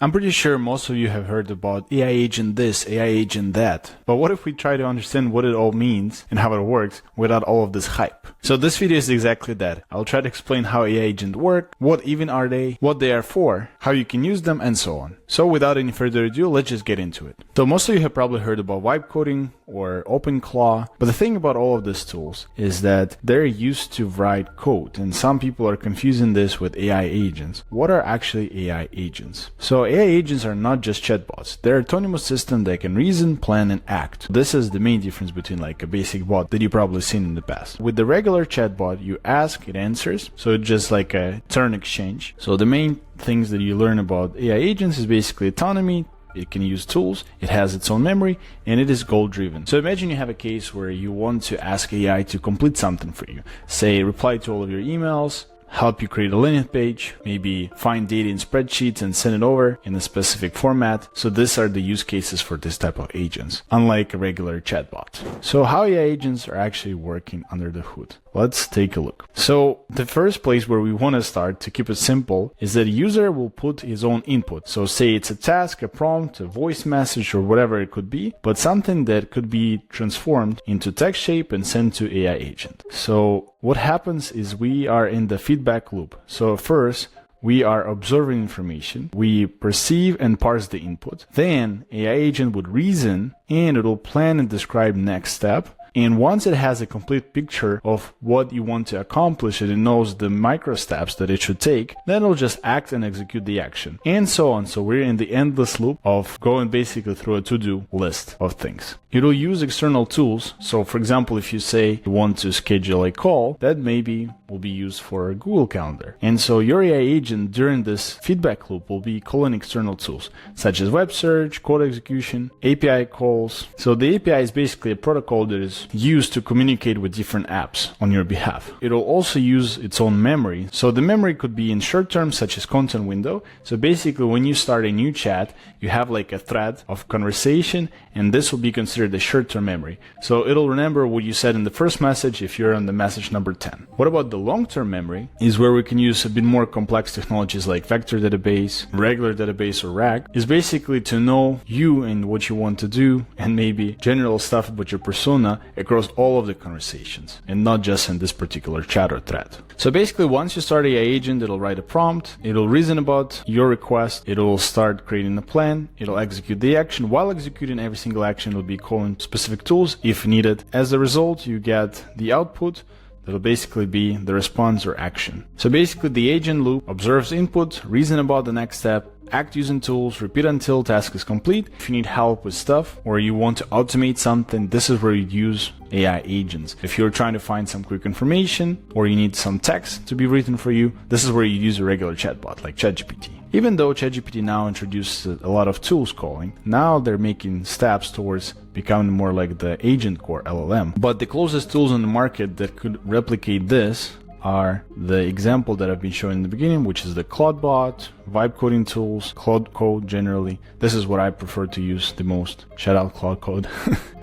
I'm pretty sure most of you have heard about AI agent this, AI agent that. But what if we try to understand what it all means and how it works without all of this hype? So this video is exactly that. I'll try to explain how AI agents work, what even are they, what they are for, how you can use them, and so on. So without any further ado, let's just get into it. So most of you have probably heard about vibe coding or OpenClaw, but the thing about all of these tools is that they're used to write code, and some people are confusing this with AI agents. What are actually AI agents? So AI agents are not just chatbots. They're autonomous systems that can reason, plan, and act. This is the main difference between like a basic bot that you've probably seen in the past. With the regular chatbot, you ask, it answers. So it's just like a turn exchange. So the main things that you learn about AI agents is basically autonomy. It can use tools, it has its own memory, and it is goal driven. So imagine you have a case where you want to ask AI to complete something for you. Say, reply to all of your emails, help you create a landing page, maybe find data in spreadsheets and send it over in a specific format. So these are the use cases for this type of agents, unlike a regular chatbot. So how AI agents are actually working under the hood? Let's take a look. So the first place where we want to start to keep it simple is that a user will put his own input. So say it's a task, a prompt, a voice message, or whatever it could be, but something that could be transformed into text shape and sent to AI agent. So what happens is we are in the feedback loop. So first, we are observing information, we perceive and parse the input, then AI agent would reason and it will plan and describe next step. And once it has a complete picture of what you want to accomplish and it knows the micro steps that it should take, then it'll just act and execute the action, and so on. So we're in the endless loop of going basically through a to-do list of things. It'll use external tools. So for example, if you say you want to schedule a call, that maybe will be used for a Google Calendar. And so your AI agent during this feedback loop will be calling external tools, such as web search, code execution, API calls. So the API is basically a protocol that is used to communicate with different apps on your behalf. It'll also use its own memory. So the memory could be in short term, such as content window. So basically when you start a new chat, you have like a thread of conversation, and this will be considered the short-term memory. So it'll remember what you said in the first message if you're on the message number 10. What about the long-term memory is where we can use a bit more complex technologies like vector database, regular database, or RAG, is basically to know you and what you want to do, and maybe general stuff about your persona across all of the conversations, and not just in this particular chat or thread. So basically once you start AI agent, it'll write a prompt, it'll reason about your request, it'll start creating a plan, it'll execute the action. While executing every single action, it'll be calling specific tools if needed. As a result, you get the output that'll basically be the response or action. So basically the agent loop observes input, reason about the next step, act using tools, repeat until task is complete. If you need help with stuff or you want to automate something, this is where you use AI agents. If you're trying to find some quick information or you need some text to be written for you, this is where you use a regular chatbot like ChatGPT. Even though ChatGPT now introduced a lot of tools calling, now they're making steps towards becoming more like the agent core LLM. But the closest tools on the market that could replicate this are the example that I've been showing in the beginning, which is the Claude bot, vibe coding tools, Claude Code generally. This is what I prefer to use the most. Shout out Claude Code.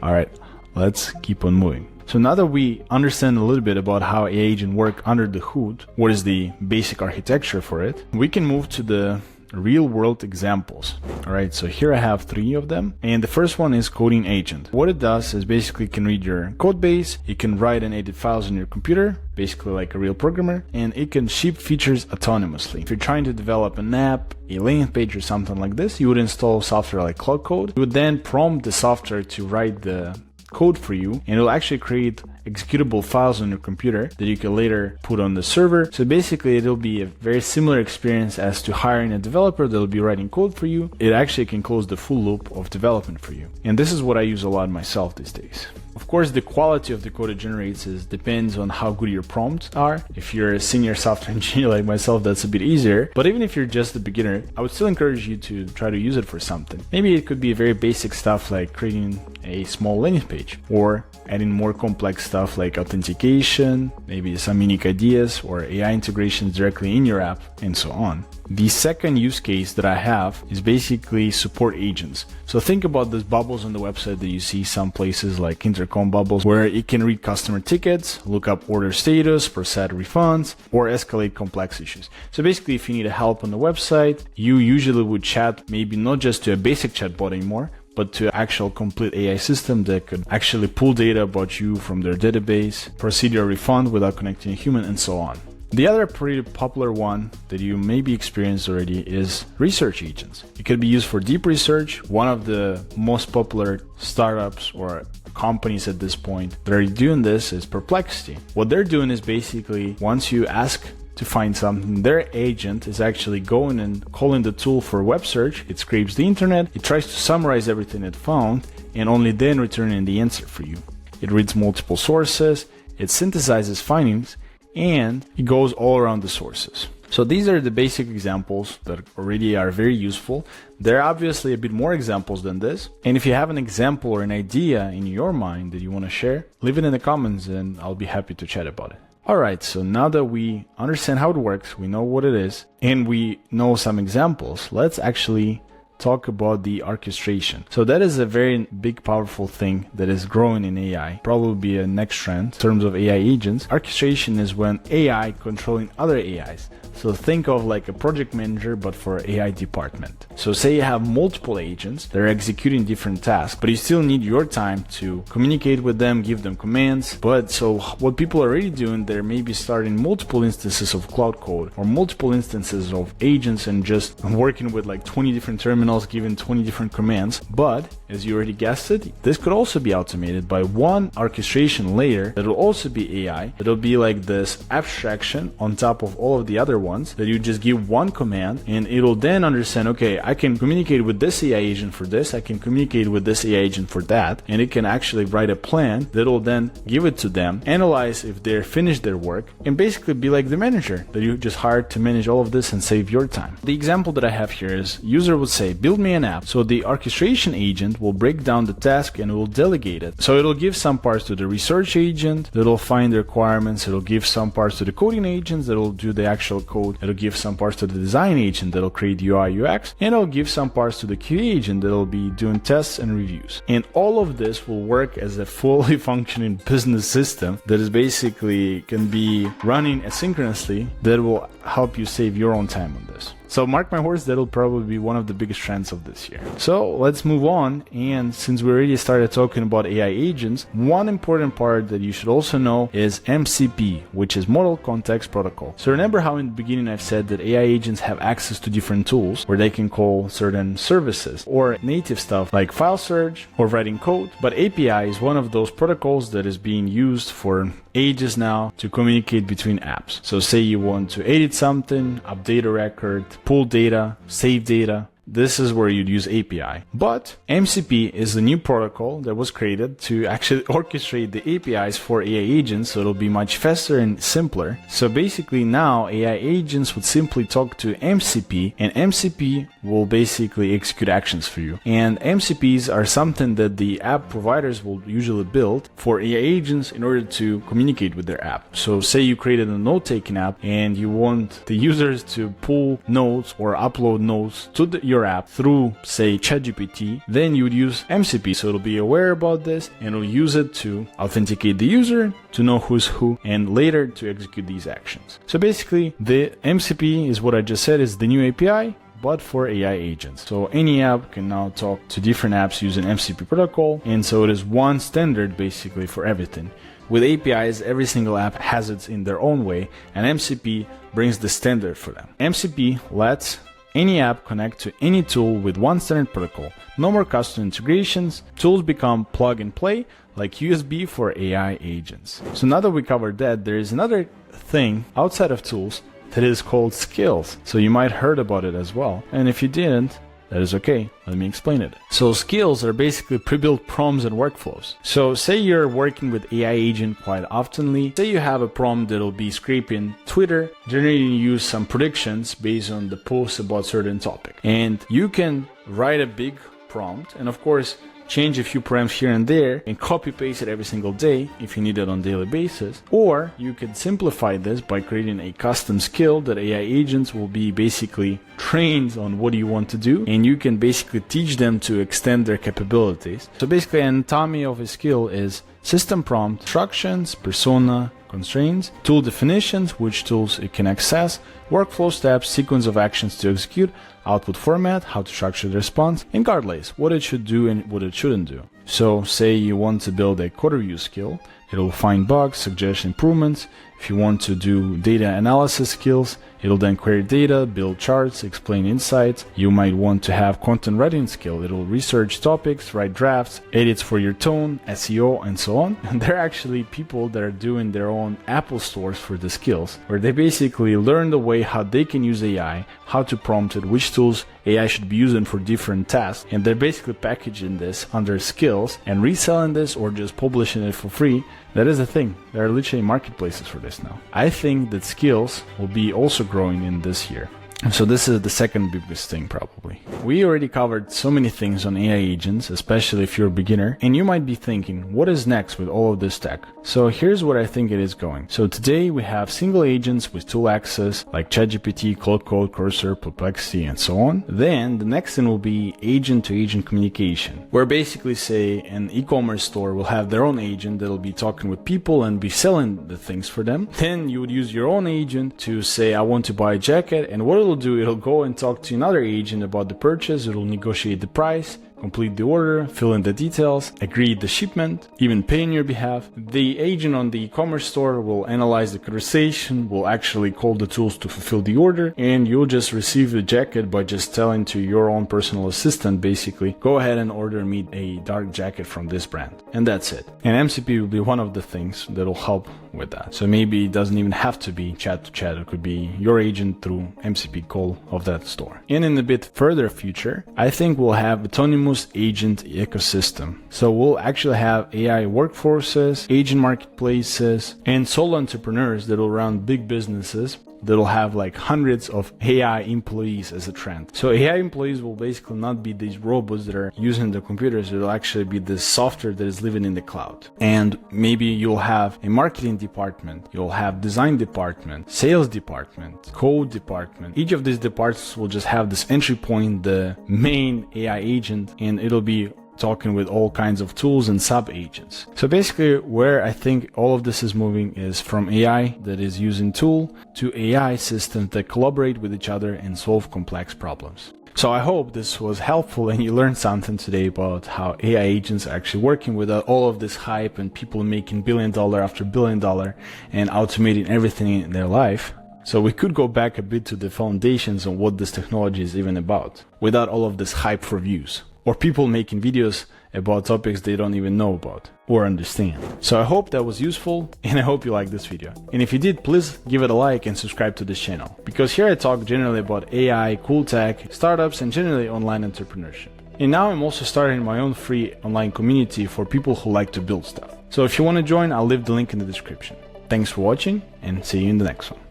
All right, let's keep on moving. So now that we understand a little bit about how AI agents work under the hood, what is the basic architecture for it, we can move to the real world examples. All right, so here I have 3 of them, and the first one is coding agent. What it does is basically can read your code base, it can write and edit files on your computer, basically like a real programmer, and it can ship features autonomously. If you're trying to develop an app, a landing page or something like this, you would install software like Claude Code. You would then prompt the software to write the code for you, and it'll actually create executable files on your computer that you can later put on the server. So basically it'll be a very similar experience as to hiring a developer that'll be writing code for you. It actually can close the full loop of development for you. And this is what I use a lot myself these days. Of course, the quality of the code it generates depends on how good your prompts are. If you're a senior software engineer like myself, that's a bit easier. But even if you're just a beginner, I would still encourage you to try to use it for something. Maybe it could be very basic stuff like creating a small landing page or adding more complex stuff like authentication, maybe some unique ideas or AI integrations directly in your app, and so on. The second use case that I have is basically support agents. So think about those bubbles on the website that you see some places like intercom bubbles, where it can read customer tickets, look up order status, process refunds, or escalate complex issues. So basically, if you need help on the website, you usually would chat maybe not just to a basic chatbot anymore, but to actual complete AI system that could actually pull data about you from their database, proceed your refund without connecting a human, and so on. The other pretty popular one that you maybe experienced already is research agents. It could be used for deep research. One of the most popular startups or companies at this point that are doing this is Perplexity. What they're doing is basically, once you ask to find something, their agent is actually going and calling the tool for web search. It scrapes the internet, it tries to summarize everything it found, and only then returning the answer for you. It reads multiple sources, it synthesizes findings, and it goes all around the sources. So these are the basic examples that already are very useful. There are obviously a bit more examples than this. And if you have an example or an idea in your mind that you want to share, leave it in the comments and I'll be happy to chat about it. Alright, so now that we understand how it works, we know what it is, and we know some examples, let's actually talk about the orchestration. So that is a very big, powerful thing that is growing in AI, probably be a next trend in terms of AI agents. Orchestration is when AI controlling other AIs. So think of like a project manager, but for AI department. So say you have multiple agents that are executing different tasks, but you still need your time to communicate with them, give them commands. But so what people are already doing, they're maybe starting multiple instances of Claude code or multiple instances of agents and just working with like 20 different terminals, given 20 different commands. But as you already guessed it, this could also be automated by one orchestration layer that will also be AI. It'll be like this abstraction on top of all of the other ones that you just give one command and it'll then understand, okay, I can communicate with this AI agent for this, I can communicate with this AI agent for that, and it can actually write a plan that'll then give it to them, analyze if they're finished their work, and basically be like the manager that you just hired to manage all of this and save your time. The example that I have here is user would say, build me an app. So the orchestration agent will break down the task and it will delegate it. So it'll give some parts to the research agent that'll find the requirements, it'll give some parts to the coding agents that'll do the actual code, it'll give some parts to the design agent that'll create UI UX, and it'll give some parts to the QA agent that'll be doing tests and reviews. And all of this will work as a fully functioning business system that is basically can be running asynchronously that will help you save your own time on this. So mark my words, that'll probably be one of the biggest trends of this year. So let's move on. And since we already started talking about AI agents, one important part that you should also know is MCP, which is Model Context Protocol. So remember how in the beginning I've said that AI agents have access to different tools where they can call certain services or native stuff like file search or writing code. But API is one of those protocols that is being used for ages now to communicate between apps. So say you want to edit something, update a record, pull data, save data. This is where you'd use API. But MCP is the new protocol that was created to actually orchestrate the APIs for AI agents, so it'll be much faster and simpler. So basically now AI agents would simply talk to MCP and MCP will basically execute actions for you. And MCPs are something that the app providers will usually build for AI agents in order to communicate with their app. So say you created a note-taking app and you want the users to pull notes or upload notes to your app through, say, ChatGPT, then you would use MCP. So it'll be aware about this and it'll use it to authenticate the user, to know who's who, and later to execute these actions. So basically, the MCP is what I just said is the new API, but for AI agents. So any app can now talk to different apps using MCP protocol, and so it is one standard basically for everything. With APIs, every single app has it in their own way, and MCP brings the standard for them. MCP lets any app connect to any tool with one standard protocol. No more custom integrations. Tools become plug and play, like USB for AI agents. So now that we covered that, there is another thing outside of tools that is called skills. So you might heard about it as well. And if you didn't, that is okay. Let me explain it. So skills are basically pre-built prompts and workflows. So say you're working with AI agent quite oftenly. Say you have a prompt that'll be scraping Twitter, generating you some predictions based on the posts about certain topic. And you can write a big prompt and of course change a few params here and there, and copy paste it every single day if you need it on a daily basis. Or you could simplify this by creating a custom skill that AI agents will be basically trained on what you want to do, and you can basically teach them to extend their capabilities. So basically, an anatomy of a skill is system prompt, instructions, persona, constraints, tool definitions, which tools it can access, workflow steps, sequence of actions to execute, output format, how to structure the response, and guardrails, what it should do and what it shouldn't do. So say you want to build a code review skill, it'll find bugs, suggest improvements. If you want to do data analysis skills, it'll then query data, build charts, explain insights. You might want to have content writing skill. It'll research topics, write drafts, edits for your tone, SEO, and so on. And there are actually people that are doing their own Apple stores for the skills, where they basically learn the way how they can use AI, how to prompt it, which tools AI should be using for different tasks. And they're basically packaging this under skills and reselling this or just publishing it for free. That is the thing. There are literally marketplaces for this now. I think that skills will be also growing in this year. So this is the second biggest thing probably. We already covered so many things on AI agents, especially if you're a beginner, and you might be thinking, what is next with all of this tech? So here's what I think it is going. So today we have single agents with tool access like ChatGPT, Claude Code, Cursor, Perplexity, and so on. Then the next thing will be agent-to-agent communication, where basically say an e-commerce store will have their own agent that'll be talking with people and be selling the things for them. Then you would use your own agent to say, I want to buy a jacket, and what it'll do, it'll go and talk to another agent about the purchase, it'll negotiate the price, complete the order, fill in the details, agree the shipment, even pay on your behalf. The agent on the e-commerce store will analyze the conversation, will actually call the tools to fulfill the order, and you'll just receive the jacket by just telling to your own personal assistant, basically, go ahead and order me a dark jacket from this brand. And that's it. And MCP will be one of the things that will help with that. So maybe it doesn't even have to be chat to chat, it could be your agent through MCP call of that store. And in a bit further future, I think we'll have autonomous agent ecosystem. So we'll actually have AI workforces, agent marketplaces, and solo entrepreneurs that will run big businesses that'll have like hundreds of AI employees as a trend. So AI employees will basically not be these robots that are using the computers, it'll actually be the software that is living in the cloud. And maybe you'll have a marketing department, you'll have design department, sales department, code department. Each of these departments will just have this entry point, the main AI agent, and it'll be talking with all kinds of tools and sub-agents. So basically where I think all of this is moving is from AI that is using tool to AI systems that collaborate with each other and solve complex problems. So I hope this was helpful and you learned something today about how AI agents are actually working without all of this hype and people making $1 billion after $1 billion and automating everything in their life. So we could go back a bit to the foundations on what this technology is even about, without all of this hype for views, or people making videos about topics they don't even know about or understand. So I hope that was useful, and I hope you liked this video. And if you did, please give it a like and subscribe to this channel, because here I talk generally about AI, cool tech, startups, and generally online entrepreneurship. And now I'm also starting my own free online community for people who like to build stuff. So if you want to join, I'll leave the link in the description. Thanks for watching, and see you in the next one.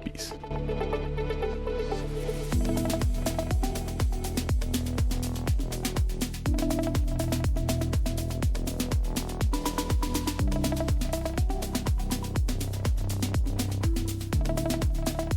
Peace.